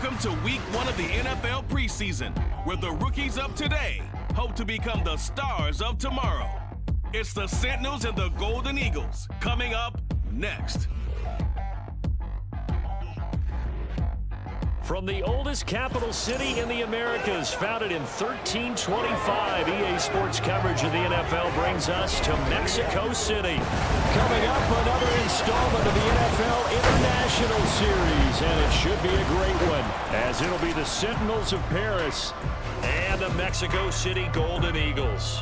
Welcome to week 1 of the NFL preseason, where the rookies of today hope to become the stars of tomorrow. It's the Sentinels and the Golden Eagles coming up next. From the oldest capital city in the Americas, founded in 1325, EA Sports coverage of the NFL brings us to Mexico City. Coming up, another installment of the NFL International Series, and it should be a great one, as it'll be the Sentinels of Paris and the Mexico City Golden Eagles.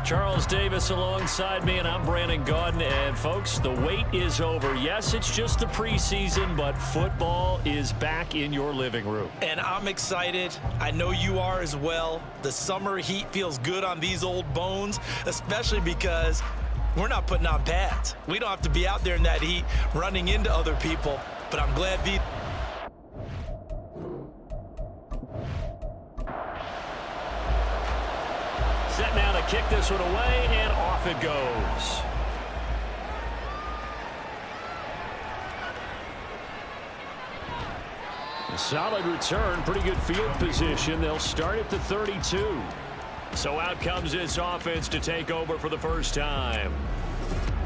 Charles Davis alongside me, and I'm Brandon Gaudin. And folks, the wait is over. Yes, it's just the preseason, but football is back in your living room. And I'm excited. I know you are as well. The summer heat feels good on these old bones, especially because we're not putting on pads. We don't have to be out there in that heat running into other people. But I'm glad these... Set now to kick this one away, and off it goes. A solid return, pretty good field position. They'll start at the 32. So out comes this offense to take over for the first time.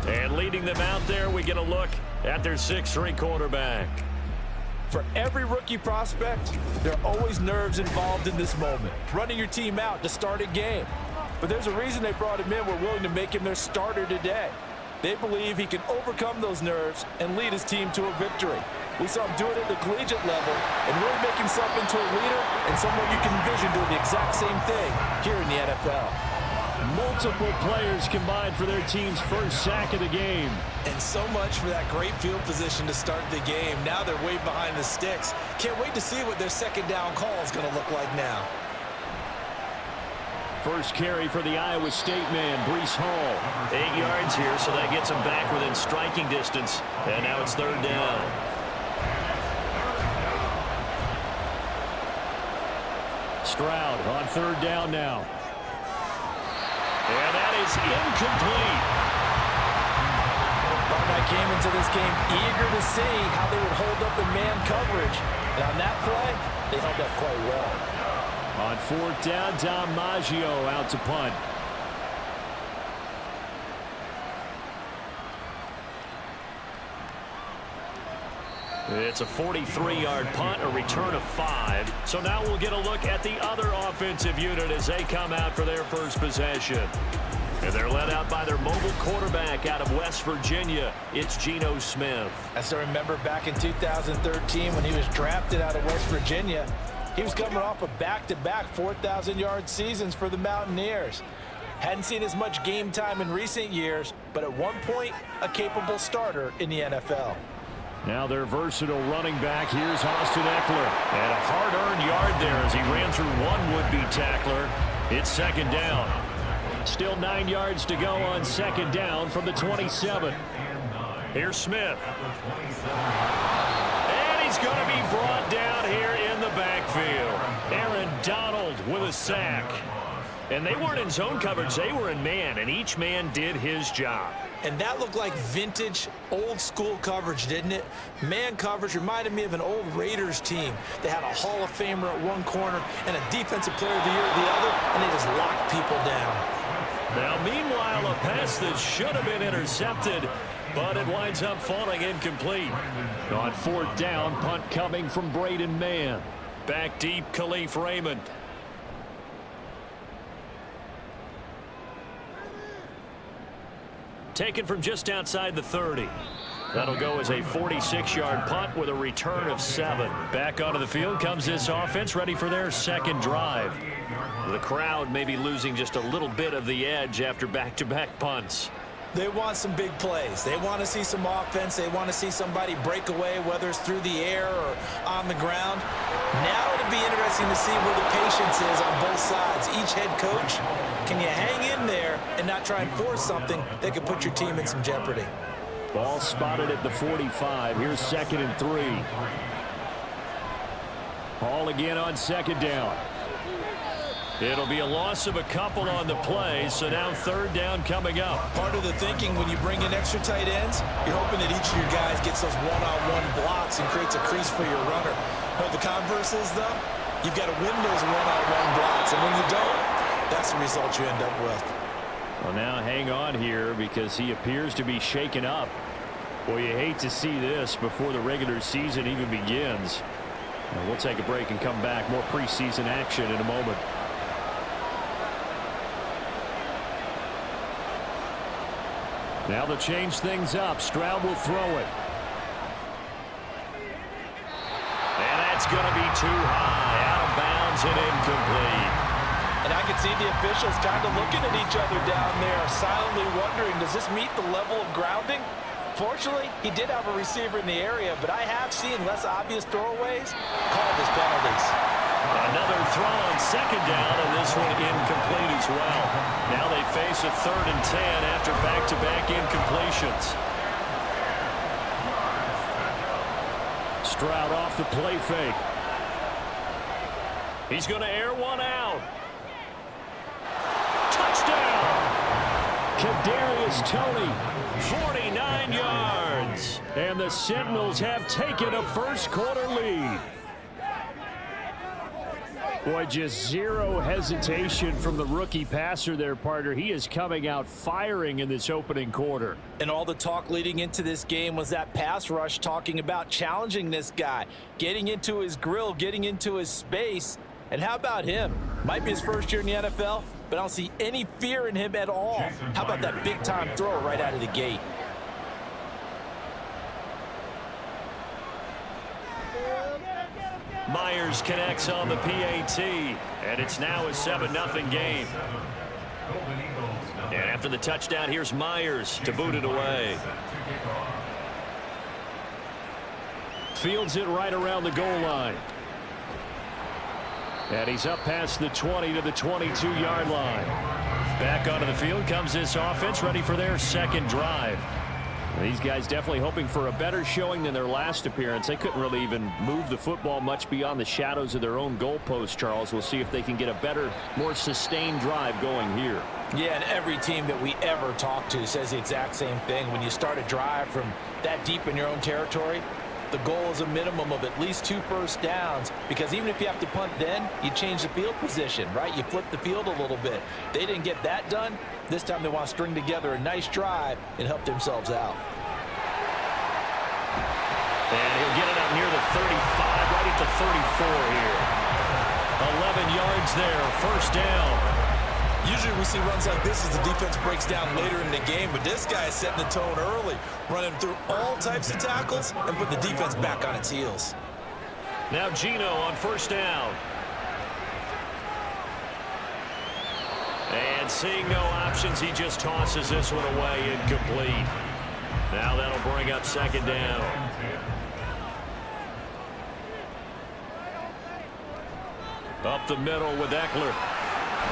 And leading them out there, we get a look at their 6'3" quarterback. For every rookie prospect, there are always nerves involved in this moment. Running your team out to start a game. But there's a reason they brought him in. We're willing to make him their starter today. They believe he can overcome those nerves and lead his team to a victory. We saw him do it at the collegiate level and really make himself into a leader and someone you can envision doing the exact same thing here in the NFL. Multiple players combined for their team's first sack of the game. And so much for that great field position to start the game. Now they're way behind the sticks. Can't wait to see what their second down call is going to look like now. First carry for the Iowa State man, Breece Hall. 8 yards here, so that gets him back within striking distance. And now it's third down. Stroud on third down now. And that is incomplete. Barnett came into this game eager to see how they would hold up in man coverage. And on that play, they held up quite well. On fourth down, Dom Maggio out to punt. It's a 43-yard punt, a return of 5. So now we'll get a look at the other offensive unit as they come out for their first possession. And they're led out by their mobile quarterback out of West Virginia. It's Geno Smith. As I remember back in 2013 when he was drafted out of West Virginia, he was coming off of back-to-back 4,000-yard seasons for the Mountaineers. Hadn't seen as much game time in recent years, but at one point, a capable starter in the NFL. Now their versatile running back. Here's Austin Eckler. And a hard-earned yard there as he ran through one would-be tackler. It's second down. Still 9 yards to go on second down from the 27. Here's Smith. And he's going to be brought down here in the backfield. Aaron Donald with a sack. And they weren't in zone coverage. They were in man, and each man did his job. And that looked like vintage, old-school coverage, didn't it? Man coverage reminded me of an old Raiders team. They had a Hall of Famer at one corner and a Defensive Player of the Year at the other, and they just locked people down. Now, meanwhile, a pass that should have been intercepted, but it winds up falling incomplete. On fourth down, punt coming from Braden Mann. Back deep, Khalif Raymond. Taken from just outside the 30. That'll go as a 46-yard punt with a return of 7. Back onto the field comes this offense, ready for their second drive. The crowd may be losing just a little bit of the edge after back-to-back punts. They want some big plays. They want to see some offense. They want to see somebody break away, whether it's through the air or on the ground. Now it'll be interesting to see where the patience is on both sides. Each head coach, can you hang in there and not try and force something that could put your team in some jeopardy? Ball spotted at the 45. Here's 2nd and 3. Hall again on second down. It'll be a loss of a couple on the play, so now third down coming up. Part of the thinking when you bring in extra tight ends, you're hoping that each of your guys gets those one-on-one blocks and creates a crease for your runner. But the converse is, though, you've got to win those one-on-one blocks, and when you don't, that's the result you end up with. Well, now hang on here because he appears to be shaken up. Well, you hate to see this before the regular season even begins. Now, we'll take a break and come back. More preseason action in a moment. Now they'll change things up. Stroud will throw it. And that's going to be too high. Out of bounds and incomplete. And I can see the officials kind of looking at each other down there, silently wondering, does this meet the level of grounding? Fortunately, he did have a receiver in the area, but I have seen less obvious throwaways called as penalties. Another throw on second down, and this one incomplete as well. Now they face a 3rd and 10 after back-to-back incompletions. Stroud off the play fake. He's going to air one out. Touchdown! Kadarius Toney, 49 yards. And the Sentinels have taken a first-quarter lead. Boy, just zero hesitation from the rookie passer there, partner. He is coming out firing in this opening quarter. And all the talk leading into this game was that pass rush talking about challenging this guy, getting into his grill, getting into his space. And how about him? Might be his first year in the NFL, but I don't see any fear in him at all. How about that big-time throw right out of the gate? Myers connects on the PAT, and it's now a 7-0 game. And after the touchdown, here's Myers to boot it away. Fields it right around the goal line. And he's up past the 20 to the 22-yard line. Back onto the field comes this offense, ready for their second drive. These guys definitely hoping for a better showing than their last appearance. They couldn't really even move the football much beyond the shadows of their own goalpost, Charles. We'll see if they can get a better, more sustained drive going here. Yeah, and every team that we ever talk to says the exact same thing. When you start a drive from that deep in your own territory, the goal is a minimum of at least 2 first downs, because even if you have to punt then, you change the field position, right? You flip the field a little bit. They didn't get that done. This time they want to string together a nice drive and help themselves out. And he'll get it up near the 35, right at the 34 here. 11 yards there, first down. Usually we see runs like this as the defense breaks down later in the game, but this guy is setting the tone early, running through all types of tackles and putting the defense back on its heels. Now Gino on first down. And seeing no options, he just tosses this one away, incomplete. Now that'll bring up second down. Up the middle with Eckler.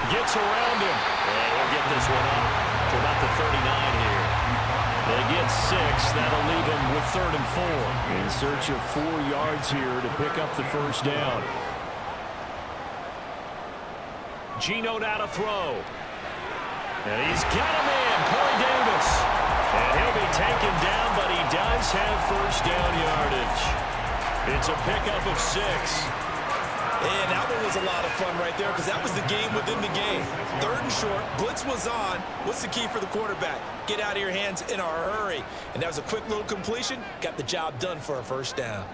Gets around him. And he'll get this one up to about the 39 here. They get 6. That'll leave him with 3rd and 4. In search of 4 yards here to pick up the first down. Gino now to throw. And he's got him in, Corey Davis. And he'll be taken down, but he does have first down yardage. It's a pickup of 6. And that one was a lot of fun right there, because that was the game within the game. 3rd and short, blitz was on. What's the key for the quarterback? Get out of your hands in a hurry. And that was a quick little completion. Got the job done for a first down.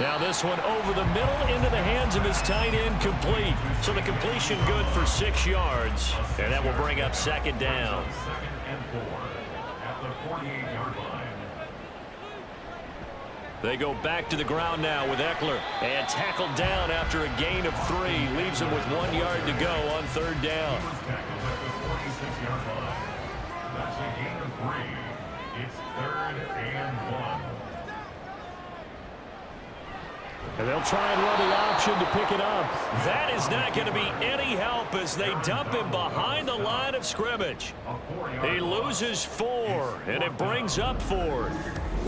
Now this one over the middle into the hands of his tight end, complete. So the completion good for 6 yards. And that will bring up second down. They go back to the ground now with Eckler. And tackled down after a gain of 3. Leaves him with 1 yard to go on 3rd down. That's a gain of 3. It's 3rd and 1. And they'll try and run the option to pick it up. That is not going to be any help as they dump him behind the line of scrimmage. He loses 4, and it brings up 4th.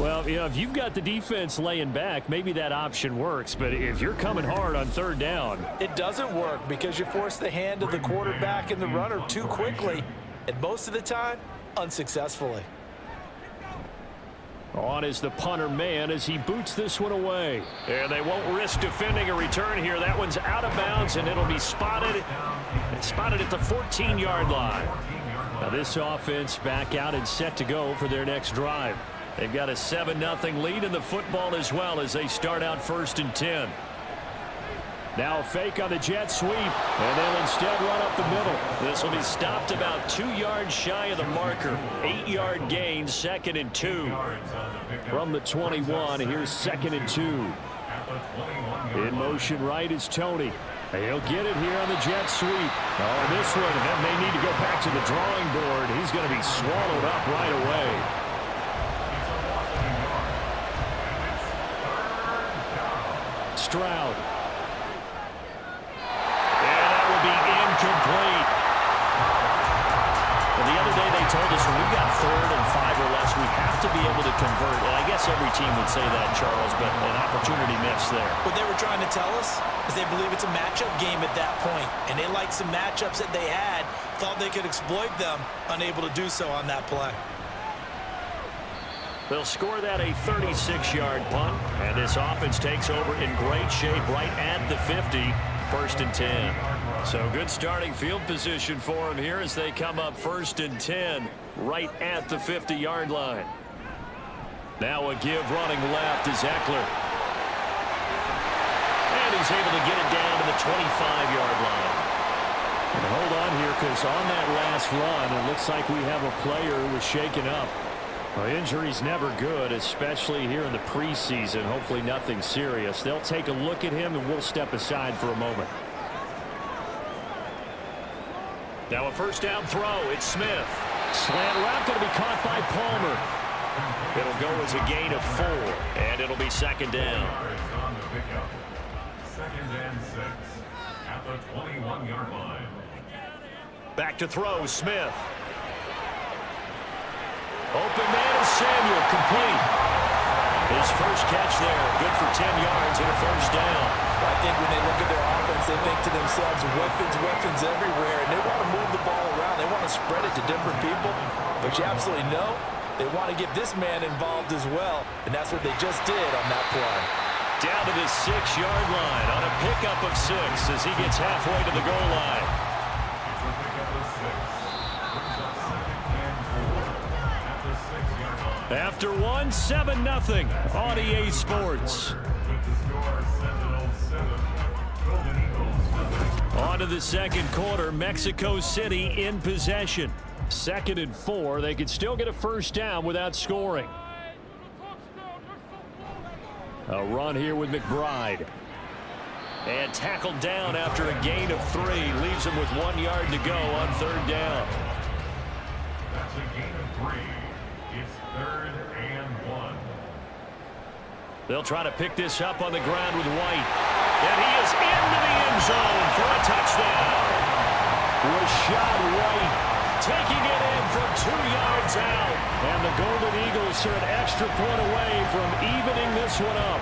Well, you know, if you've got the defense laying back, maybe that option works. But if you're coming hard on third down, it doesn't work because you force the hand of the quarterback and the runner too quickly, and most of the time, unsuccessfully. On is the punter man as he boots this one away. And they won't risk defending a return here. That one's out of bounds, and it'll be spotted. It's spotted at the 14-yard line. Now this offense back out and set to go for their next drive. They've got a 7-0 lead in the football as well as they start out 1st and 10. Now a fake on the jet sweep, and they'll instead run up the middle. This will be stopped about 2 yards shy of the marker. 8-yard gain, 2nd and 2. From the 21, here's 2nd and 2. In motion right is Tony. He'll get it here on the jet sweep. Oh, this one may need to go back to the drawing board. He's going to be swallowed up right away. Stroud. And that will be incomplete. Well, the other day they told us when we've got 3rd and 5 or less, we have to be able to convert. And I guess every team would say that, Charles, but an opportunity missed there. What they were trying to tell us is they believe it's a matchup game at that point, and they liked some matchups that they had, thought they could exploit them, unable to do so on that play. They'll score that a 36-yard punt, and this offense takes over in great shape right at the 50, 1st and 10. So good starting field position for them here as they come up 1st and 10 right at the 50-yard line. Now a give running left is Eckler. And he's able to get it down to the 25-yard line. And hold on here because on that last run, it looks like we have a player who was shaken up. Well, injury's never good, especially here in the preseason. Hopefully nothing serious. They'll take a look at him, and we'll step aside for a moment. Now a 1st down throw. It's Smith. Slant route going to be caught by Palmer. It'll go as a gain of 4, and it'll be 2nd down. 2nd and 6 at the 21-yard line. Back to throw, Smith. Open man is Samuel, complete. His first catch there, good for 10 yards and a 1st down. I think when they look at their offense, they think to themselves, weapons everywhere, and they want to move the ball around. They want to spread it to different people, but you absolutely know they want to get this man involved as well, and that's what they just did on that play. Down to the 6-yard line on a pickup of 6 as he gets halfway to the goal line. After one, 7-0 on EA Sports. On to the 2nd quarter, Mexico City in possession. 2nd and 4, they could still get a 1st down without scoring. A run here with McBride. And tackled down after a gain of 3. Leaves him with 1 yard to go on 3rd down. That's a gain of 3. It's 3rd and 1. They'll try to pick this up on the ground with White. And he is into the end zone for a touchdown. Rashad White taking it in from 2 yards out. And the Golden Eagles are an extra point away from evening this one up.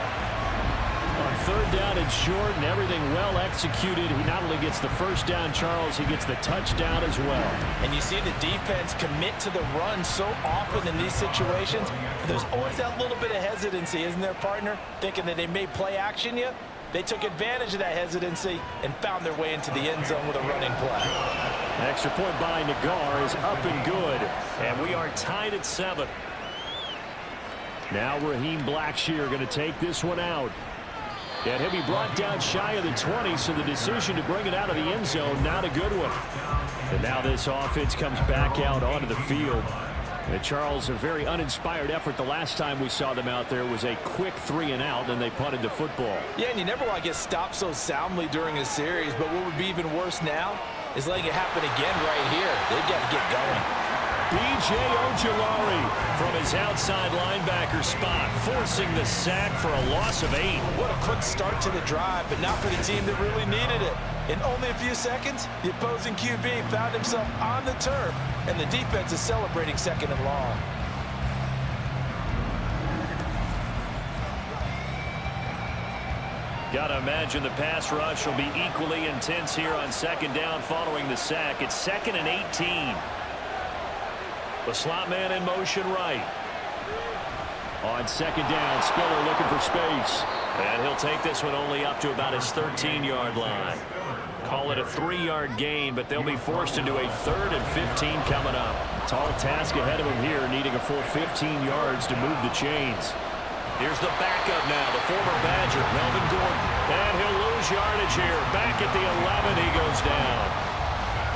On 3rd down and short and everything well executed. He not only gets the 1st down, Charles, he gets the touchdown as well. And you see the defense commit to the run so often in these situations. There's always that little bit of hesitancy, isn't there, partner? Thinking that they may play action you. They took advantage of that hesitancy and found their way into the end zone with a running play. An extra point by Nagar is up and good. And we are tied at 7. Now Raheem Blackshear going to take this one out. And he'll be brought down shy of the 20, so the decision to bring it out of the end zone, not a good one. And now this offense comes back out onto the field. And Charles, a very uninspired effort the last time we saw them out there was a quick 3 and out, and they punted the football. Yeah, and you never want to get stopped so soundly during a series, but what would be even worse now is letting it happen again right here. They've got to get going. B.J. Ojulari from his outside linebacker spot, forcing the sack for a loss of 8. What a quick start to the drive, but not for the team that really needed it. In only a few seconds, the opposing QB found himself on the turf, and the defense is celebrating 2nd and long. Got to imagine the pass rush will be equally intense here on second down following the sack. It's 2nd and 18. The slot man in motion right. On second down, Spiller looking for space. And he'll take this one only up to about his 13-yard line. Call it a 3-yard gain, but they'll be forced into a 3rd and 15 coming up. Tall task ahead of him here, needing a full 15 yards to move the chains. Here's the backup now, the former Badger, Melvin Gordon. And he'll lose yardage here. Back at the 11, he goes down.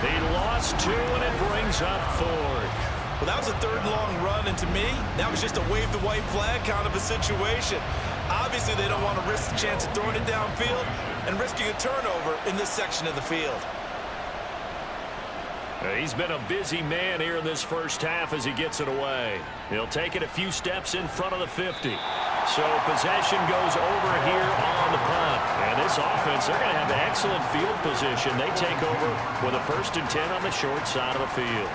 He lost 2, and it brings up 4th. Well, that was a 3rd and long run, and to me, that was just a wave the white flag kind of a situation. Obviously, they don't want to risk the chance of throwing it downfield and risking a turnover in this section of the field. He's been a busy man here in this first half as he gets it away. He'll take it a few steps in front of the 50. So possession goes over here on the punt. And this offense, they're going to have excellent field position. They take over with a 1st and 10 on the short side of the field.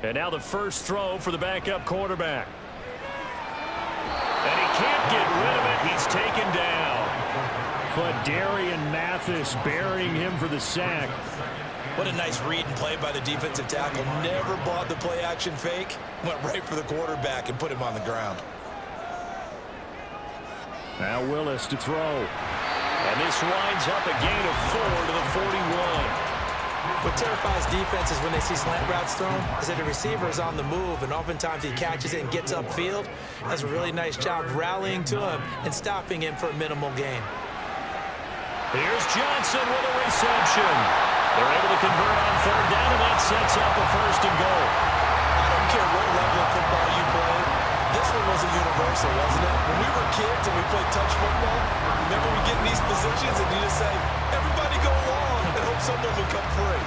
And now the first throw for the backup quarterback. And he can't get rid of it. He's taken down. Darian Mathis burying him for the sack. What a nice read and play by the defensive tackle. Never bought the play-action fake. Went right for the quarterback and put him on the ground. Now Willis to throw. And this winds up a gain of 4 to the 41. What terrifies defenses when they see slant routes thrown is that the receiver is on the move, and oftentimes he catches it and gets upfield. Does a really nice job rallying to him and stopping him for a minimal gain. Here's Johnson with a reception. They're able to convert on 3rd down, and that sets up a 1st and goal. I don't care what level of football you play. This one was a universal, wasn't it? When we were kids and we played touch football, remember we get in these positions and you just say, everybody go along and hope someone will come free.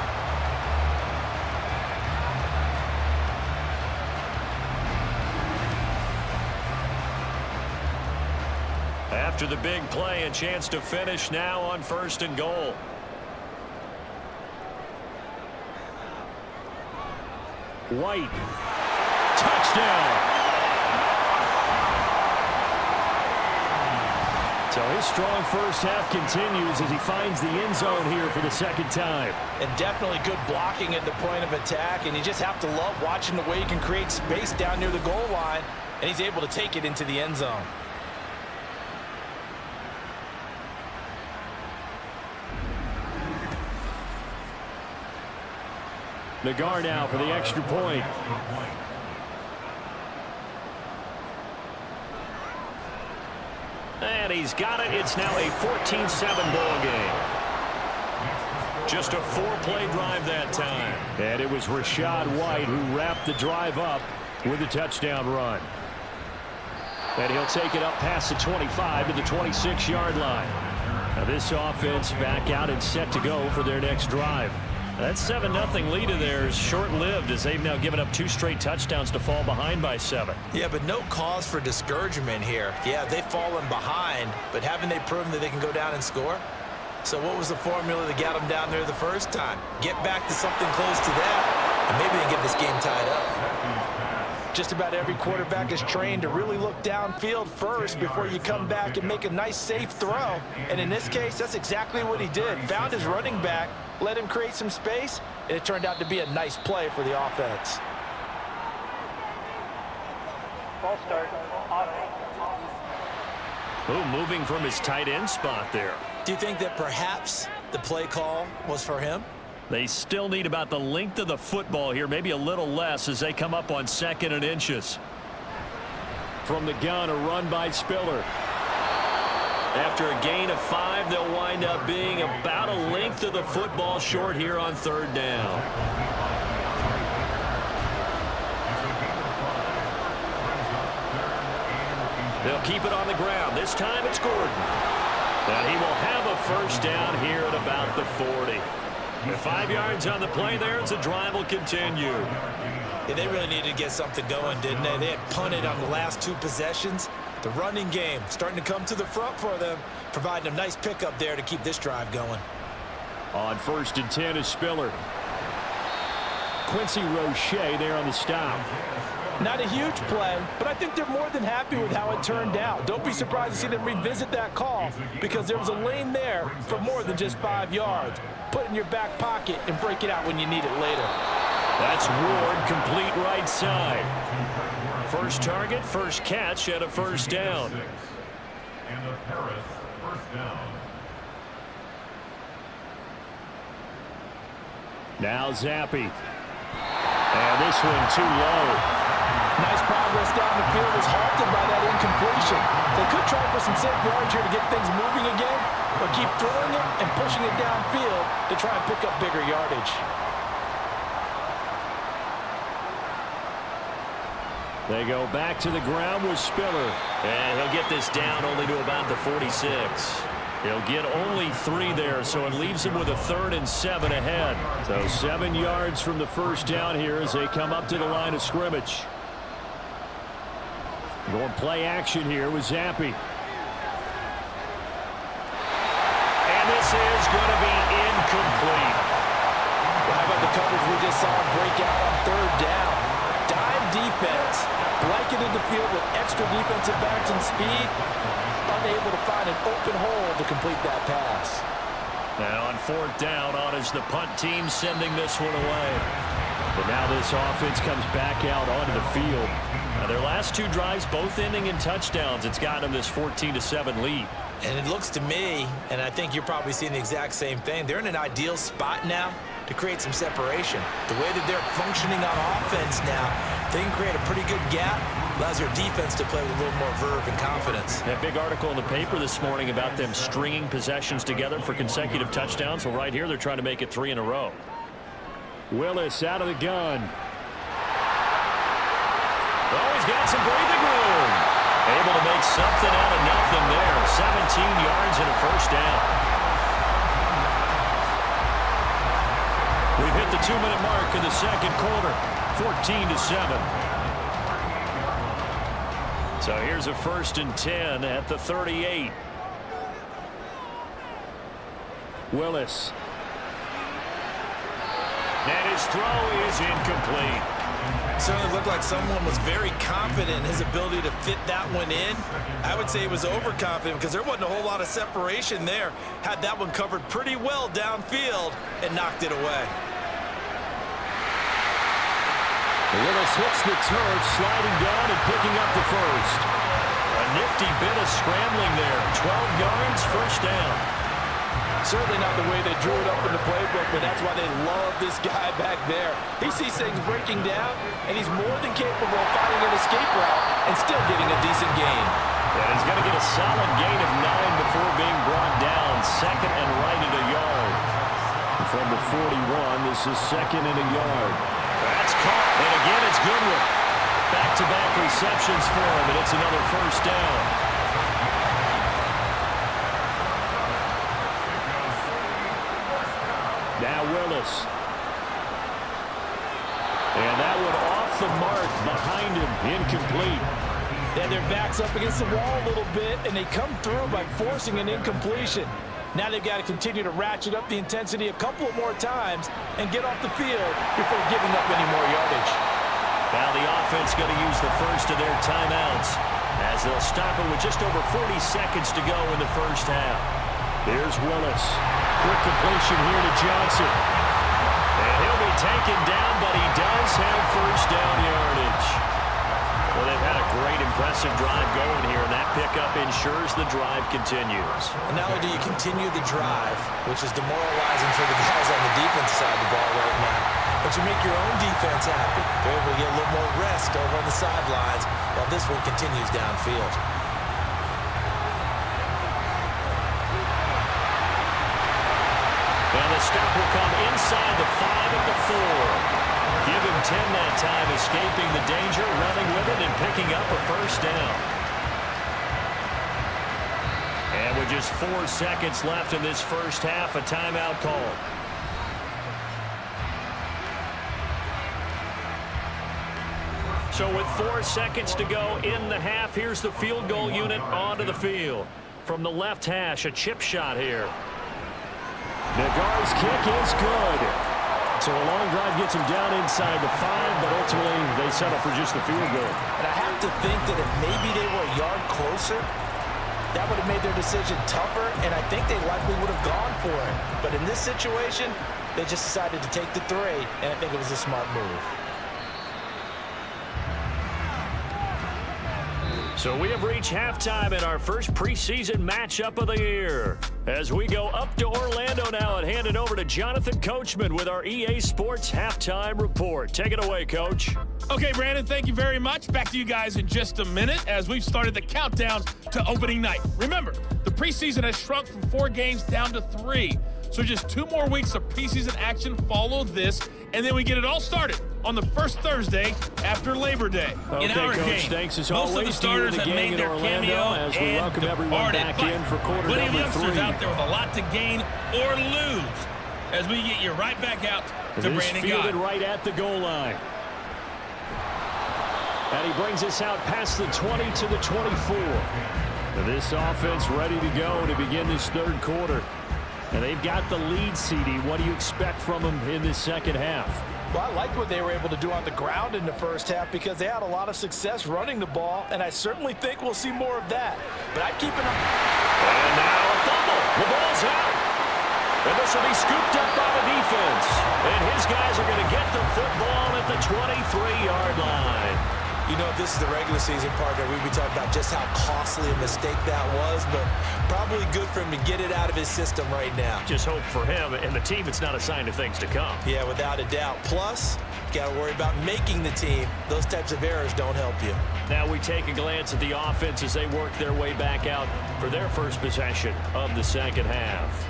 After the big play, a chance to finish now on 1st and goal. White. Touchdown. So his strong first half continues as he finds the end zone here for the 2nd time. And definitely good blocking at the point of attack, and you just have to love watching the way he can create space down near the goal line, and he's able to take it into the end zone. Nagar now for the extra point. And he's got it. It's now a 14-7 ball game. Just a 4-play drive that time. And it was Rashad White who wrapped the drive up with a touchdown run. And he'll take it up past the 25 to the 26-yard line. Now this offense back out and set to go for their next drive. That 7-0 lead of theirs short-lived as they've now given up 2 straight touchdowns to fall behind by 7. Yeah, but no cause for discouragement here. Yeah, they've fallen behind, but haven't they proven that they can go down and score? So what was the formula that got them down there the first time? Get back to something close to that, and maybe they get this game tied up. Just about every quarterback is trained to really look downfield first before you come back and make a nice, safe throw. And in this case, that's exactly what he did. Found his running back, let him create some space, and it turned out to be a nice play for the offense. Ball start. Oh, moving from his tight end spot there. Do you think that perhaps the play call was for him? They still need about the length of the football here, maybe a little less as they come up on 2nd and inches. From the gun, a run by Spiller. After a gain of 5, they'll wind up being about a length of the football short here on 3rd down. They'll keep it on the ground. This time it's Gordon. And he will have a 1st down here at about the 40. 5 yards on the play there as the drive will continue. Yeah, they really needed to get something going, didn't they? They had punted on the last 2 possessions. The running game starting to come to the front for them, providing a nice pickup there to keep this drive going. On 1st and 10 is Spiller. Quincy Roche there on the stop. Not a huge play, but I think they're more than happy with how it turned out. Don't be surprised to see them revisit that call because there was a lane there for more than just 5 yards. Put it in your back pocket and break it out when you need it later. That's Ward, complete right side. First target, first catch, and a first down. And the Paris first down. Now Zappi. And this one too low. Nice progress down the field is halted by that incompletion. They could try for some safe yards here to get things moving again, or keep throwing it and pushing it downfield to try and pick up bigger yardage. They go back to the ground with Spiller. And he'll get this down only to about the 46. He'll get only 3 there, so it leaves him with a 3rd and 7 ahead. So 7 yards from the first down here as they come up to the line of scrimmage. Going play action here with Zappi. And this is going to be incomplete. Well, how about the coverage we just saw him break out on 3rd down? Dime defense, blanketed the field with extra defensive backs and speed, unable to find an open hole to complete that pass. Now on 4th down, on is the punt team sending this one away. But now this offense comes back out onto the field. Now their last 2 drives, both ending in touchdowns. It's got them this 14-7 lead. And it looks to me, and I think you're probably seeing the exact same thing, they're in an ideal spot now to create some separation. The way that they're functioning on offense now, they can create a pretty good gap. Allows their defense to play with a little more verve and confidence. That big article in the paper this morning about them stringing possessions together for consecutive touchdowns. Well, right here, they're trying to make it 3 in a row. Willis out of the gun. Oh, he's got some breathing room. Able to make something out of nothing there. 17 yards and a first down. We've hit the 2-minute mark in the second quarter. 14-7. So here's a 1st and 10 at the 38. Willis. And his throw is incomplete. Certainly looked like someone was very confident in his ability to fit that one in. I would say he was overconfident because there wasn't a whole lot of separation there. Had that one covered pretty well downfield and knocked it away. Willis hits the turf, sliding down and picking up the first. A nifty bit of scrambling there. 12 yards, first down. Certainly not the way they drew it up in the playbook, but that's why they love this guy back there. He sees things breaking down, and he's more than capable of finding an escape route and still getting a decent gain. And he's going to get a solid gain of 9 before being brought down. 2nd and right at a yard. And from the 41, this is 2nd and a yard. That's caught, and again it's Goodwin. Back-to-back receptions for him, and it's another first down. Now Willis. And that one off the mark behind him, incomplete. And their back's up against the wall a little bit, and they come through by forcing an incompletion. Now they've got to continue to ratchet up the intensity a couple more times and get off the field before giving up any more yardage. Now the offense going to use the first of their timeouts as they'll stop it with just over 40 seconds to go in the first half. Here's Willis. Quick completion here to Johnson. And he'll be taken down, but he does have first down yardage. Well, they've had a great, impressive drive going here, and that pickup ensures the drive continues. And not only do you continue the drive, which is demoralizing for the guys on the defense side of the ball right now, but you make your own defense happy. They're able to get a little more rest over on the sidelines while this one continues downfield. And the stop will come inside the 5 at the 4. Give him 10 that time, escaping the danger, running with it, and picking up a first down. And with just 4 seconds left in this first half, a timeout call. So with 4 seconds to go in the half, here's the field goal unit onto the field. From the left hash, a chip shot here. Nagar's kick is good. So a long drive gets them down inside the 5, but ultimately they settle for just the field goal. And I have to think that if maybe they were a yard closer, that would have made their decision tougher, and I think they likely would have gone for it. But in this situation, they just decided to take the 3, and I think it was a smart move. So we have reached halftime in our first preseason matchup of the year. As we go up to Orlando now and hand it over to Jonathan Coachman with our EA Sports Halftime Report. Take it away, Coach. Okay, Brandon, thank you very much. Back to you guys in just a minute as we've started the countdown to opening night. Remember, the preseason has shrunk from 4 games down to 3. So just 2 more weeks of preseason action follow this, and then we get it all started on the first Thursday after Labor Day. Okay, in our Coach, game, thanks as most always. of the starters have made their cameo as we and welcome everyone departed. back in for quarter plenty of number youngsters 3. out there with a lot to gain or lose as we get you right back out to This Brandon fielded God. right at the goal line. And he brings us out past the 20 to the 24. This offense ready to go to begin this third quarter. And they've got the lead, CD. What do you expect from them in this second half? Well, I like what they were able to do on the ground in the first half because they had a lot of success running the ball, and I certainly think we'll see more of that. But I'd keep an eye. And now a fumble. The ball's out. And this will be scooped up by the defense. And his guys are going to get the football at the 23-yard line. You know, if this is the regular season partner, we'd be talking about just how costly a mistake that was, but probably good for him to get it out of his system right now. Just hope for him and the team it's not a sign of things to come. Yeah, without a doubt. Plus, got to worry about making the team. Those types of errors don't help you. Now we take a glance at the offense as they work their way back out for their first possession of the second half.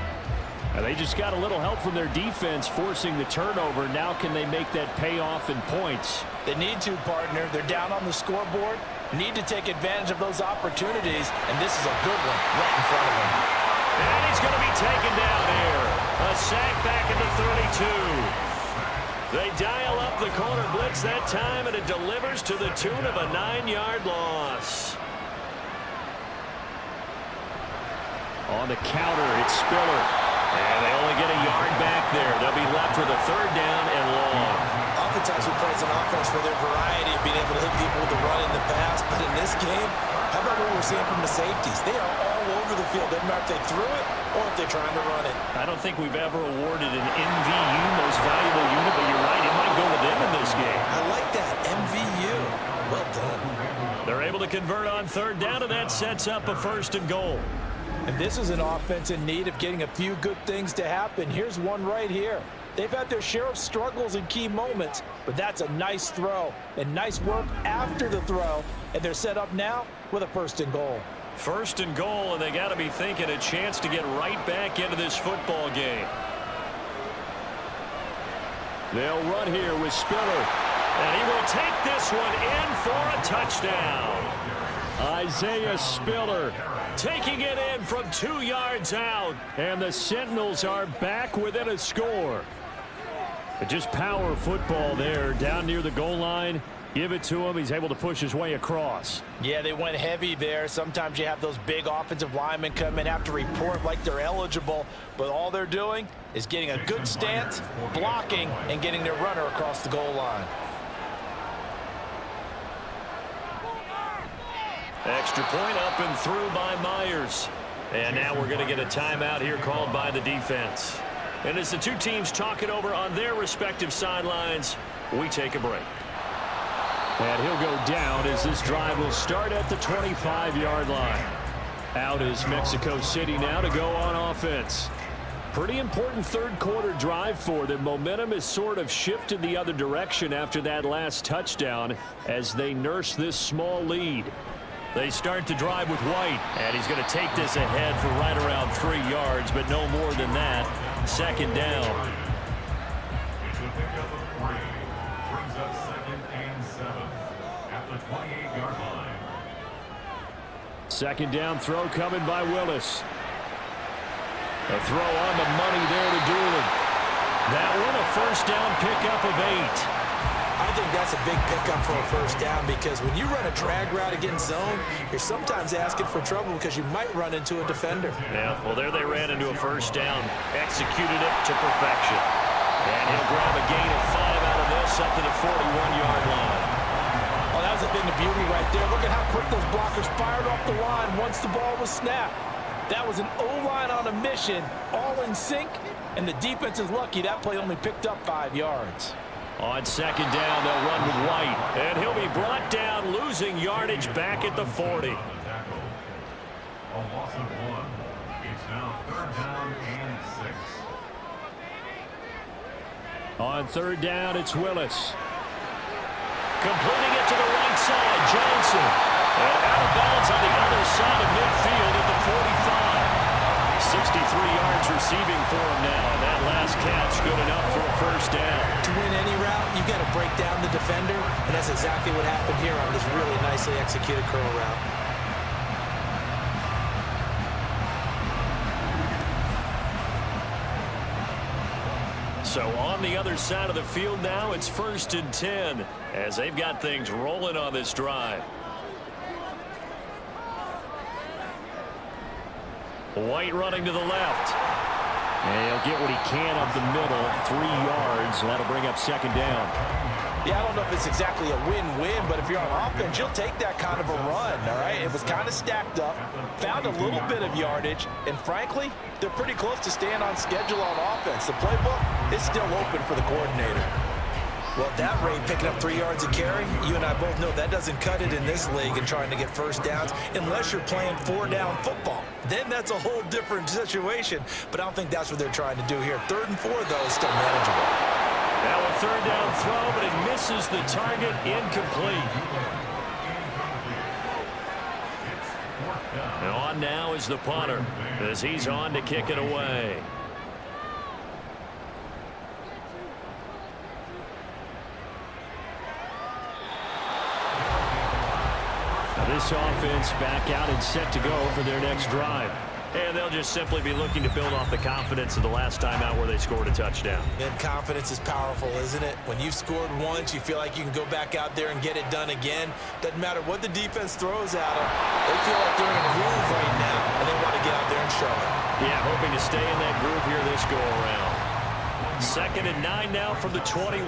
And they just got a little help from their defense forcing the turnover. Now can they make that pay off in points? They need to, partner. They're down on the scoreboard. Need to take advantage of those opportunities, and this is a good one right in front of them. And he's going to be taken down here. A sack back at the 32. They dial up the corner blitz that time, and it delivers to the tune of a 9-yard loss. On the counter, it's Spiller. And they only get a yard back there. They'll be left with a 3rd down and long. Oftentimes we praise an offense for their variety of being able to hit people with the run in the pass, but in this game, how about what we're seeing from the safeties? They are all over the field. Doesn't matter if they threw it or if they're trying to run it. I don't think we've ever awarded an MVU, most valuable unit, but you're right, it might go to them in this game. I like that, MVU. Well done. They're able to convert on 3rd down, and that sets up a 1st and goal. And this is an offense in need of getting a few good things to happen. Here's one right here. They've had their share of struggles in key moments, but that's a nice throw and nice work after the throw. And they're set up now with a 1st and goal. 1st and goal, and they got to be thinking a chance to get right back into this football game. They'll run here with Spiller. And he will take this one in for a touchdown. Isaiah Spiller taking it in from 2 yards out. And the Sentinels are back within a score. But just power football there down near the goal line. Give it to him. He's able to push his way across. Yeah, they went heavy there. Sometimes you have those big offensive linemen come in, have to report like they're eligible. But all they're doing is getting a good stance, blocking, and getting their runner across the goal line. Extra point up and through by Myers. And now we're going to get a timeout here called by the defense. And as the two teams talk it over on their respective sidelines, we take a break. And he'll go down as this drive will start at the 25-yard line. Out is Mexico City now to go on offense. Pretty important third quarter drive for them. Momentum has sort of shifted the other direction after that last touchdown as they nurse this small lead. They start the drive with White, and he's going to take this ahead for right around 3 yards, but no more than that. 2nd down. It's a pickup of 3. Brings up 2nd and 7 at the 28-yard line. 2nd down throw coming by Willis. A throw on the money there to Doolin. That one a 1st down pickup of 8. I think that's a big pickup for a 1st down because when you run a drag route against zone, you're sometimes asking for trouble because you might run into a defender. Yeah, well, there they ran into a 1st down, executed it to perfection. And he'll grab a gain of 5 out of this up to the 41-yard line. Well, that's been the beauty right there. Look at how quick those blockers fired off the line once the ball was snapped. That was an O-line on a mission, all in sync, and the defense is lucky that play only picked up 5 yards. On second down, they'll run with White, and he'll be brought down, losing yardage back at the 40. A loss of 1. It's now 3rd down and 6. On 3rd down, it's Willis. Completing it to the right side, Johnson. And out of bounds on the other side of midfield at the 45. 63 yards receiving for him now. And that last catch good enough for a 1st down. To win any route, you've got to break down the defender, and that's exactly what happened here on this really nicely executed curl route. So on the other side of the field now, it's 1st and 10 as they've got things rolling on this drive. White running to the left. And he'll get what he can up the middle, 3 yards. That'll bring up 2nd down. Yeah, I don't know if it's exactly a win-win, but if you're on offense, you'll take that kind of a run, all right? It was kind of stacked up, found a little bit of yardage, and frankly, they're pretty close to staying on schedule on offense. The playbook is still open for the coordinator. Well, at that rate, picking up 3 yards a carry, you and I both know that doesn't cut it in this league and trying to get 1st downs unless you're playing 4-down football. Then that's a whole different situation, but I don't think that's what they're trying to do here. 3rd and 4, though, is still manageable. Now a 3rd down throw, but it misses the target, incomplete. And on now is the punter as he's on to kick it away. This offense back out and set to go for their next drive. And they'll just simply be looking to build off the confidence of the last time out where they scored a touchdown. And confidence is powerful, isn't it? When you've scored once, you feel like you can go back out there and get it done again. Doesn't matter what the defense throws at them. They feel like they're in a groove right now, and they want to get out there and show it. Yeah, hoping to stay in that groove here this go-around. 2nd and 9 now from the 21.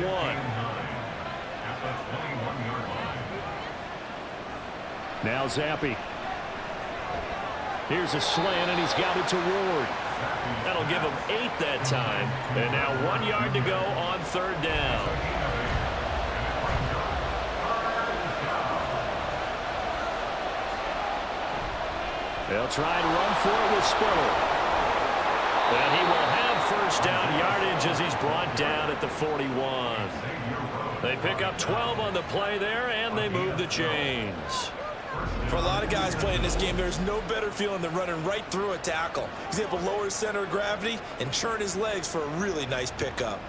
Now Zappi. Here's a slant, and he's got it to Ward. That'll give him 8 that time. And now 1 yard to go on 3rd down. They'll try and run for it with Spiller. And he will have 1st down yardage as he's brought down at the 41. They pick up 12 on the play there, and they move the chains. For a lot of guys playing this game, there's no better feeling than running right through a tackle. He's able to lower his center of gravity and churn his legs for a really nice pickup.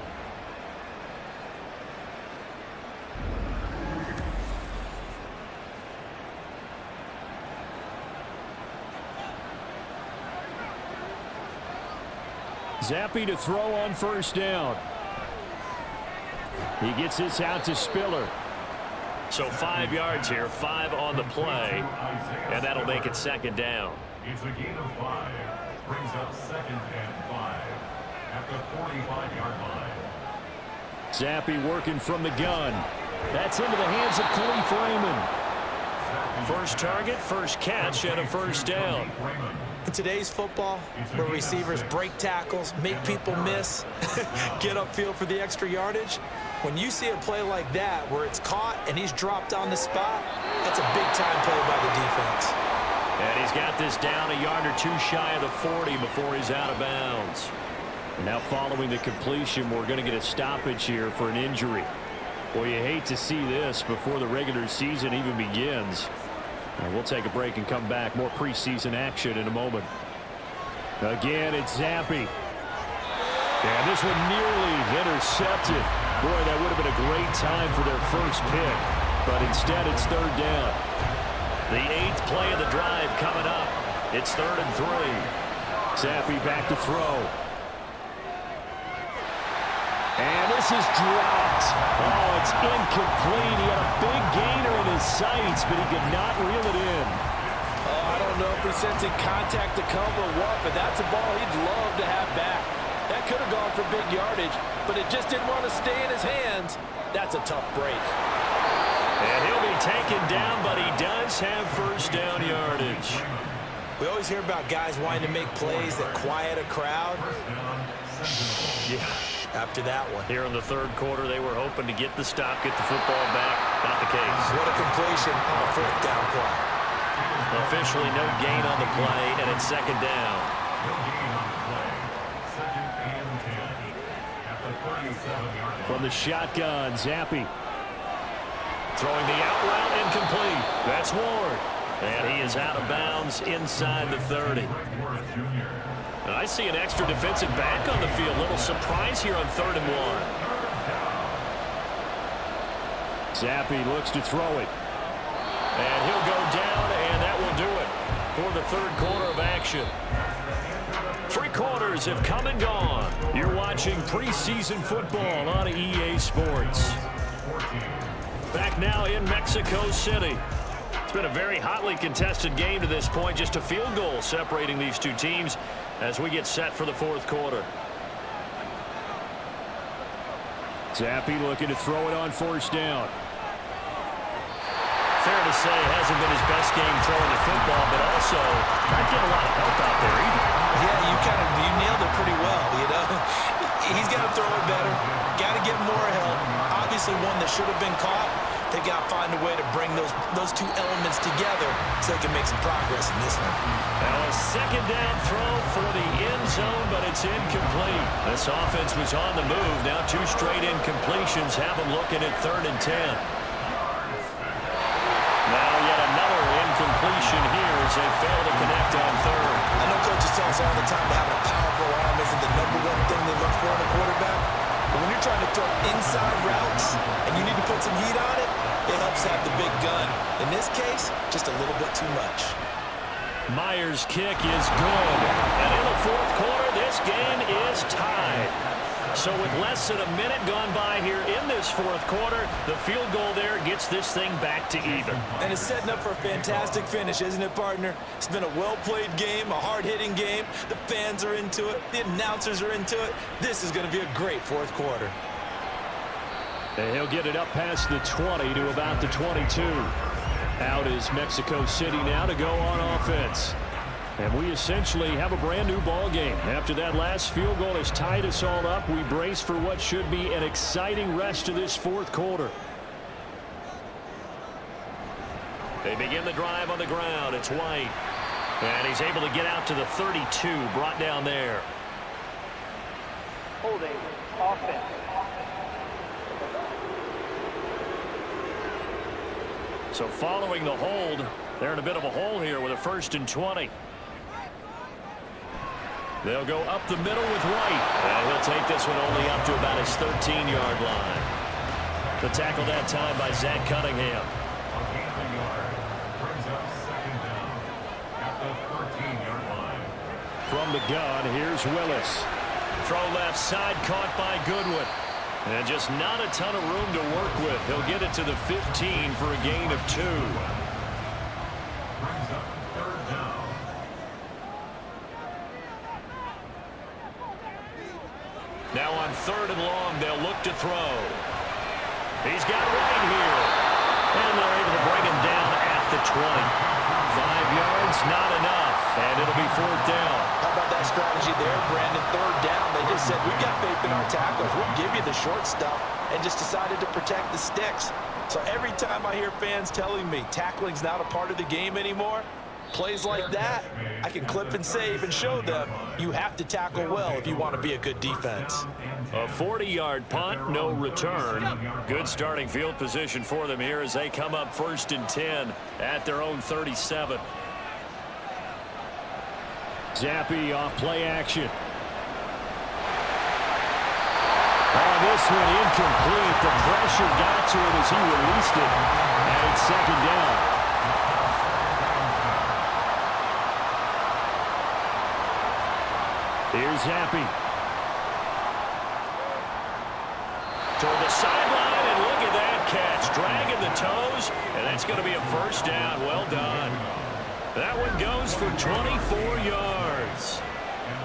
Zappi to throw on 1st down. He gets this out to Spiller. So 5 yards here, 5 on the play, and that'll make it 2nd down. It's a gain of 5. Brings up 2nd and 5 at the 45-yard line. Zappi working from the gun. That's into the hands of Khalif Raymond. First target, first catch, and a 1st down. In today's football, where receivers break tackles, make people miss, get upfield for the extra yardage, when you see a play like that where it's caught and he's dropped on the spot, that's a big-time play by the defense. And he's got this down a yard or 2 shy of the 40 before he's out of bounds. And now following the completion, we're going to get a stoppage here for an injury. Well, you hate to see this before the regular season even begins. And we'll take a break and come back. More preseason action in a moment. Again, it's Zappi. And this one nearly intercepted. Boy, that would have been a great time for their first pick. But instead, it's 3rd down. The 8th play of the drive coming up. It's 3rd and 3. Zappi back to throw. And this is dropped. Oh, it's incomplete. He had a big gainer in his sights, but he could not reel it in. I don't know if he's sensing contact to come or what, but that's a ball he'd love to have back. That could have gone for big yardage, but it just didn't want to stay in his hands. That's a tough break. And he'll be taken down, but he does have first down yardage. We always hear about guys wanting to make plays that quiet a crowd. Yeah. After that one. Here in the third quarter, they were hoping to get the stop, get the football back. Not the case. What a completion on a fourth down play. Officially no gain on the play, and it's second down. No gain on the play. Second and 10 at the 37-yard line. From the shotgun, Zappi. Throwing the out route incomplete. That's Ward. And he is out of bounds inside the 30. I see an extra defensive back on the field. Little surprise here on 3rd and 1. Zappi looks to throw it. And he'll go down, and that will do it for the third quarter of action. 3 quarters have come and gone. You're watching preseason football on EA Sports. Back now in Mexico City. It's been a very hotly contested game to this point. Just a field goal separating these two teams as we get set for the fourth quarter. Zappi looking to throw it on 4th down. Fair to say, it hasn't been his best game throwing the football, but also not getting a lot of help out there either. Yeah, you nailed it pretty well, you know. He's got to throw it better. Got to get more help. Obviously one that should have been caught. They got to find a way to bring those two elements together so they can make some progress in this one. Now a second down throw for the end zone, but it's incomplete. This offense was on the move. Now 2 straight incompletions have them looking at 3rd and 10. Now yet another incompletion here as they fail to connect on 3rd. I know coaches tell us all the time that having a powerful arm isn't the #1 thing they look for in a quarterback. But when you're trying to throw inside routes and you need to put some heat on it, it helps have the big gun. In this case, just a little bit too much. Myers' kick is good. And in the fourth quarter, this game is tied. So with less than a minute gone by here in this fourth quarter, the field goal there gets this thing back to even. And it's setting up for a fantastic finish, isn't it, partner? It's been a well-played game, a hard-hitting game. The fans are into it. The announcers are into it. This is going to be a great fourth quarter. And he'll get it up past the 20 to about the 22. Out is Mexico City now to go on offense. And we essentially have a brand new ball game. After that last field goal has tied us all up, we brace for what should be an exciting rest of this fourth quarter. They begin the drive on the ground. It's White. And he's able to get out to the 32, brought down there. Holding. Offense. So following the hold, they're in a bit of a hole here with a 1st and 20. They'll go up the middle with White. And he'll take this one only up to about his 13-yard line. The tackle that time by Zach Cunningham. A gain of a yard brings up second down at the 13-yard line. From the gun, here's Willis. Throw left side, caught by Goodwin. And just not a ton of room to work with. He'll get it to the 15 for a gain of 2. Brings up 3rd down. Now on 3rd and long, they'll look to throw. He's got White here. And they're able to bring him down at the 20. 5 yards, not enough. And it'll be 4th down. How about that strategy there, Brandon? 3rd down. They just said, we've got faith in our tacklers. We'll give you the short stuff, and just decided to protect the sticks. So every time I hear fans telling me tackling's not a part of the game anymore, plays like that, I can clip and save and show them you have to tackle well if you want to be a good defense. A 40-yard punt, no return. Good starting field position for them here as they come up 1st and 10 at their own 37. Zappi off play action. Oh, this one incomplete. The pressure got to it as he released it. And it's 2nd down. Here's Zappi. Toward the sideline, and look at that catch. Dragging the toes, and that's going to be a 1st down. Well done. That one goes for 24 yards.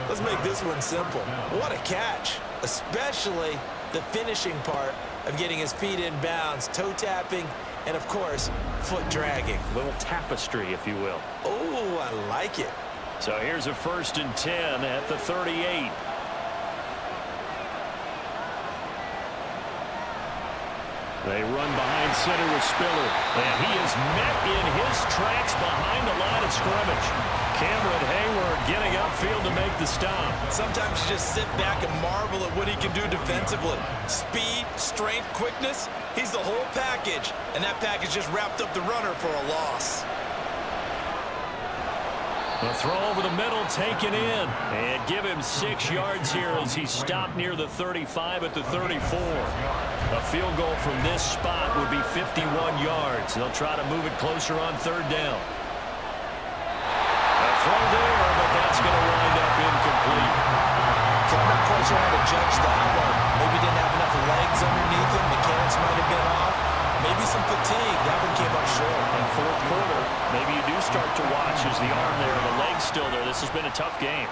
Let's make this one simple. What a catch, especially the finishing part of getting his feet in bounds, toe tapping, and of course, foot dragging. Little tapestry, if you will. Oh, I like it. So here's a 1st and 10 at the 38. They run behind center with Spiller, and he is met in his tracks behind the line of scrimmage. Cameron Hayward getting upfield to make the stop. Sometimes you just sit back and marvel at what he can do defensively. Speed, strength, quickness, he's the whole package, and that package just wrapped up the runner for a loss. The throw over the middle taken in, and give him 6 yards here as he stopped near the 35 at the 34. A field goal from this spot would be 51 yards. They'll try to move it closer on 3rd down. A throw there, but that's going to wind up incomplete. So I'm not quite sure how to judge that one. Maybe didn't have enough legs underneath him. Mechanics might have been off. Maybe some fatigue. That one came up short. In 4th quarter, maybe you do start to watch as the arm there, the leg's still there. This has been a tough game.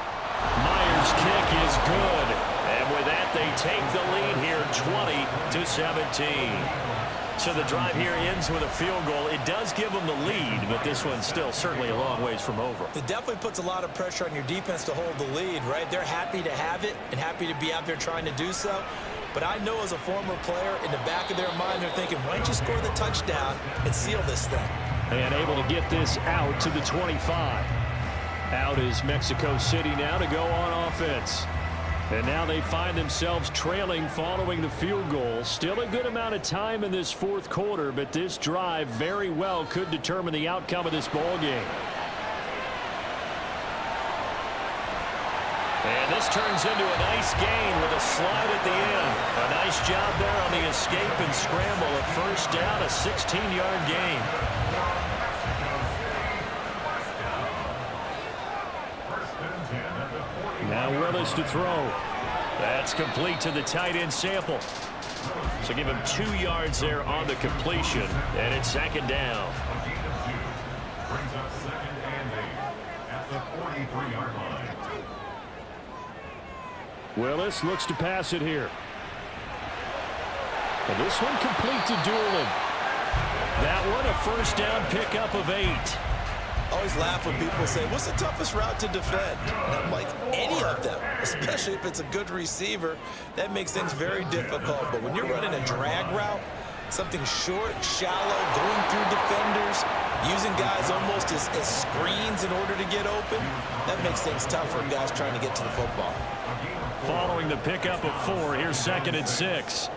Myers' kick is good. And with that, they take the lead here 20-17. So the drive here ends with a field goal. It does give them the lead, but this one's still certainly a long ways from over. It definitely puts a lot of pressure on your defense to hold the lead, right? They're happy to have it and happy to be out there trying to do so. But I know as a former player, in the back of their mind, they're thinking, why don't you score the touchdown and seal this thing? And able to get this out to the 25. Out is Mexico City now to go on offense. And now they find themselves trailing following the field goal. Still a good amount of time in this 4th quarter, but this drive very well could determine the outcome of this ball game. And this turns into a nice gain with a slide at the end. A nice job there on the escape and scramble. A 1st down, a 16-yard gain. Now Willis to throw. That's complete to the tight end Sample. So give him 2 yards there on the completion, and it's 2nd down. Brings up 2nd and 8 at the 43-yard line. Willis looks to pass it here. And this one complete to Doolin. That one a 1st down pickup of 8. I always laugh when people say, what's the toughest route to defend? And I'm like, any of them, especially if it's a good receiver. That makes things very difficult. But when you're running a drag route, something short, shallow, going through defenders, using guys almost as screens in order to get open, that makes things tough for guys trying to get to the football. Following the pickup of 4, here's 2nd and 6.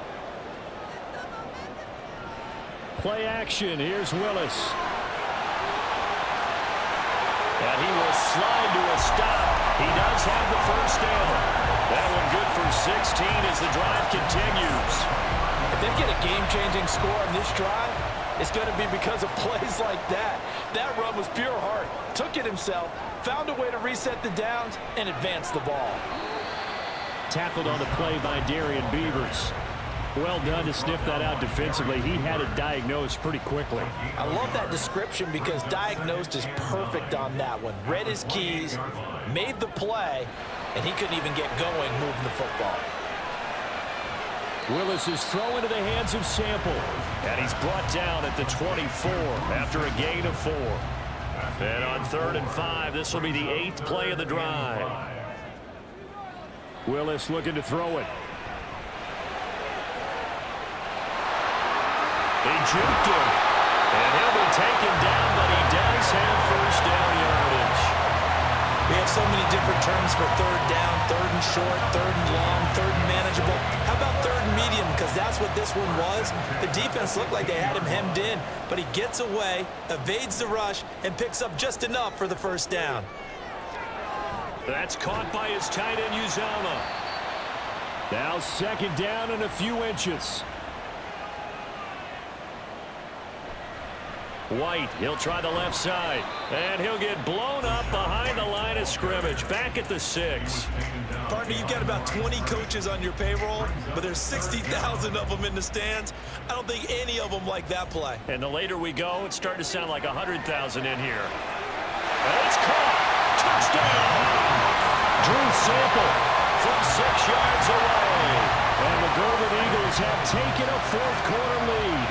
Play action, here's Willis. And he will slide to a stop. He does have the 1st down. That one good for 16 as the drive continues. If they get a game-changing score on this drive, it's going to be because of plays like that. That run was pure heart. Took it himself, found a way to reset the downs, and advance the ball. Tackled on the play by Darian Beavers. Well done to sniff that out defensively. He had it diagnosed pretty quickly. I love that description because diagnosed is perfect on that one. Read his keys, made the play, and he couldn't even get going moving the football. Willis is thrown into the hands of Sample. And he's brought down at the 24 after a gain of 4. And on 3rd and 5, this will be the 8th play of the drive. Willis looking to throw it. He juked him. And he'll be taken down, but he does have 1st down yardage. We have so many different terms for 3rd down, 3rd and short, 3rd and long, 3rd and manageable. How about 3rd and medium? Because that's what this one was. The defense looked like they had him hemmed in, but he gets away, evades the rush, and picks up just enough for the 1st down. That's caught by his tight end, Uzama. Now 2nd down and a few inches. White, he'll try the left side. And he'll get blown up behind the line of scrimmage. Back at the 6. Partner, you've got about 20 coaches on your payroll, but there's 60,000 of them in the stands. I don't think any of them like that play. And the later we go, it's starting to sound like 100,000 in here. And it's caught. Touchdown! Drew Sample from 6 yards away. And the Golden Eagles have taken a fourth-quarter lead.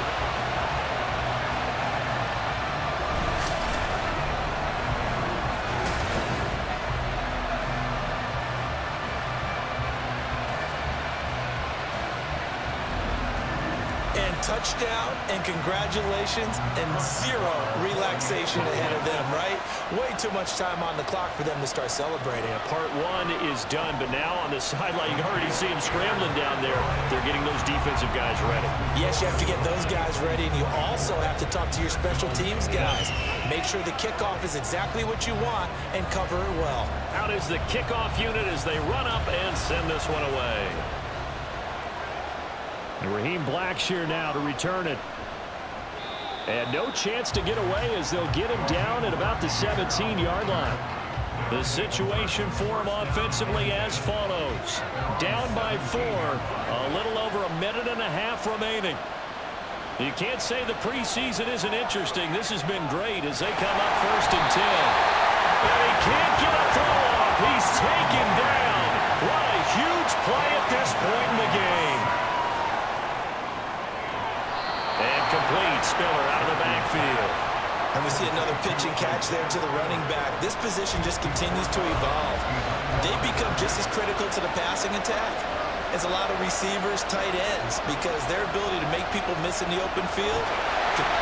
Touchdown and congratulations and zero relaxation ahead of them, right? Way too much time on the clock for them to start celebrating. Yeah, part one is done, but now on the sideline, you can already see them scrambling down there. They're getting those defensive guys ready. Yes, you have to get those guys ready, and you also have to talk to your special teams guys. Make sure the kickoff is exactly what you want and cover it well. Out is the kickoff unit as they run up and send this one away. And Raheem Blackshear now to return it. And no chance to get away as they'll get him down at about the 17-yard line. The situation for him offensively as follows. Down by 4, a little over a minute and a half remaining. You can't say the preseason isn't interesting. This has been great as they come up 1st and 10. And he can't get a throw off. He's taken down. What a huge play at this point in the game. And complete. Spiller out of the backfield. And we see another pitch and catch there to the running back. This position just continues to evolve. They become just as critical to the passing attack as a lot of receivers, tight ends, because their ability to make people miss in the open field.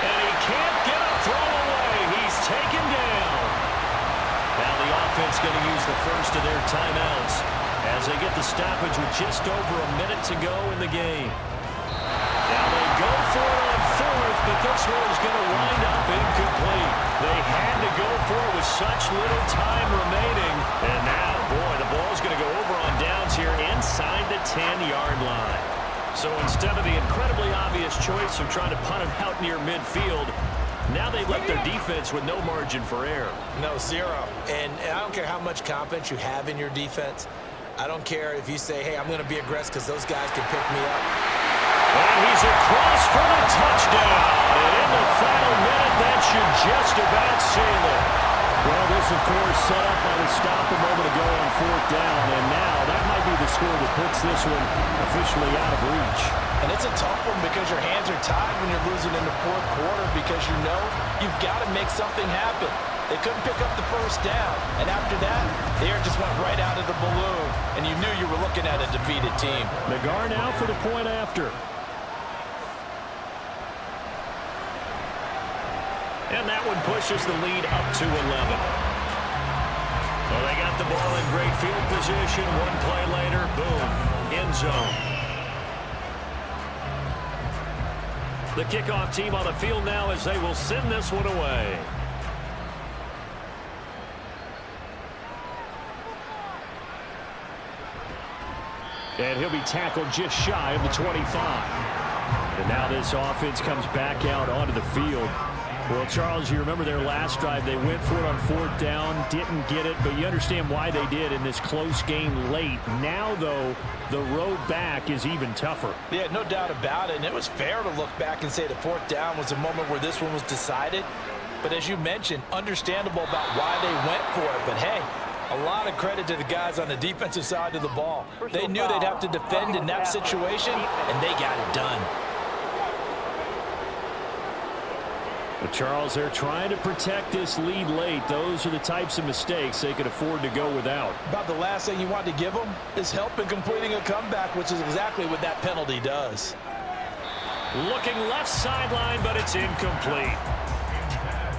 And he can't get a throw away. He's taken down. Now the offense going to use the first of their timeouts as they get the stoppage with just over a minute to go in the game. Now they go for it on 4th, but this one is going to wind up incomplete. They had to go for it with such little time remaining. And now, boy, the ball's going to go over on downs here inside the 10-yard line. So instead of the incredibly obvious choice of trying to punt it out near midfield, now they left their defense with no margin for error. No, zero. And I don't care how much confidence you have in your defense. I don't care if you say, hey, I'm going to be aggressive because those guys can pick me up. And he's across for the touchdown. And in the final minute, that should just about seal it. Well, this, of course, set up by the stop a moment ago on 4th down. And now that might be the score that puts this one officially out of reach. And it's a tough one because your hands are tied when you're losing in the 4th quarter because you know you've got to make something happen. They couldn't pick up the 1st down. And after that, the air just went right out of the balloon. And you knew you were looking at a defeated team. Nagar now for the point after. And that one pushes the lead up to 11. Well, they got the ball in great field position. One play later, boom, end zone. The kickoff team on the field now as they will send this one away. And he'll be tackled just shy of the 25. And now this offense comes back out onto the field. Well, Charles, you remember their last drive. They went for it on 4th down, didn't get it, but you understand why they did in this close game late. Now, though, the road back is even tougher. Yeah, no doubt about it. And it was fair to look back and say the 4th down was a moment where this one was decided. But as you mentioned, understandable about why they went for it. But, hey, a lot of credit to the guys on the defensive side of the ball. They knew they'd have to defend in that situation, and they got it done. But Charles, they're trying to protect this lead late. Those are the types of mistakes they could afford to go without. About the last thing you want to give them is help in completing a comeback, which is exactly what that penalty does. Looking left sideline, but it's incomplete.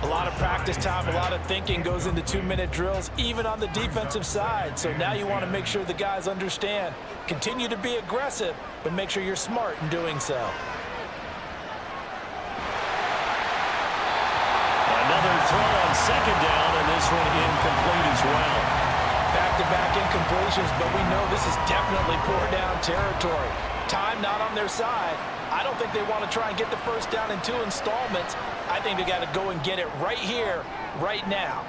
A lot of practice time, a lot of thinking goes into 2-minute drills, even on the defensive side. So now you want to make sure the guys understand. Continue to be aggressive, but make sure you're smart in doing so. Another throw on 2nd down, and this one incomplete as well. Back-to-back incompletions, but we know this is definitely 4-down territory. Time not on their side. I don't think they want to try and get the 1st down in 2 installments. I think they got to go and get it right here, right now.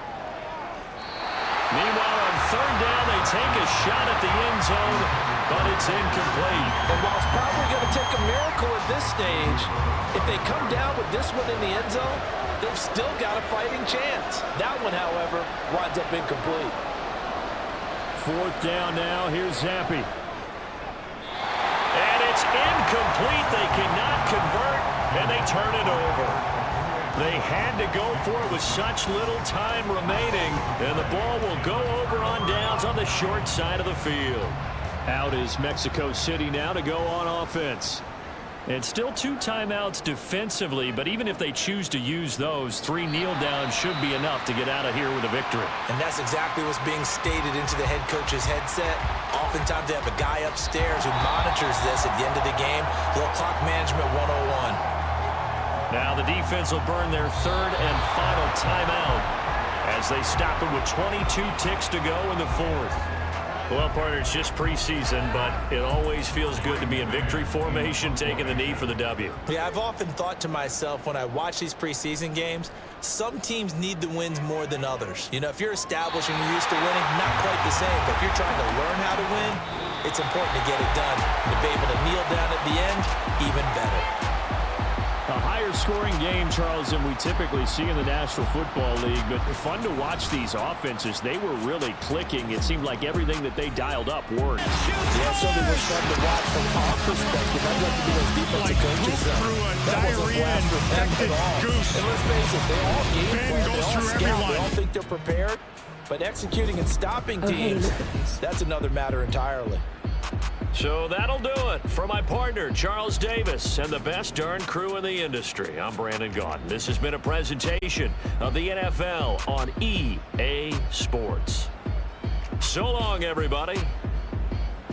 Meanwhile, on 3rd down, they take a shot at the end zone, but it's incomplete. And while it's probably going to take a miracle at this stage, if they come down with this one in the end zone, they've still got a fighting chance. That one, however, winds up incomplete. 4th down now. Here's Zampi. And it's incomplete. They cannot convert, and they turn it over. They had to go for it with such little time remaining, and the ball will go over on downs on the short side of the field. Out is Mexico City now to go on offense. And still 2 timeouts defensively, but even if they choose to use those, 3 kneel downs should be enough to get out of here with a victory. And that's exactly what's being stated into the head coach's headset. Oftentimes they have a guy upstairs who monitors this at the end of the game. A little clock management 101. Now the defense will burn their 3rd and final timeout as they stop it with 22 ticks to go in the 4th. Well, partner, it's just preseason, but it always feels good to be in victory formation, taking the knee for the W. Yeah, I've often thought to myself when I watch these preseason games, some teams need the wins more than others. You know, if you're established and you're used to winning, not quite the same. But if you're trying to learn how to win, it's important to get it done. And to be able to kneel down at the end, even better. A higher-scoring game, Charles, than we typically see in the National Football League, but fun to watch these offenses. They were really clicking. It seemed like everything that they dialed up worked. Yeah, something was fun to watch from our perspective. I'd like to be those defensive coaches. That wasn't blast for them at all. And let's face it, they all game plan, they all scout, they all think they're prepared, but executing and stopping teams, that's another matter entirely. So that'll do it. For my partner, Charles Davis, and the best darn crew in the industry, I'm Brandon Gaudin. This has been a presentation of the NFL on EA Sports. So long, everybody,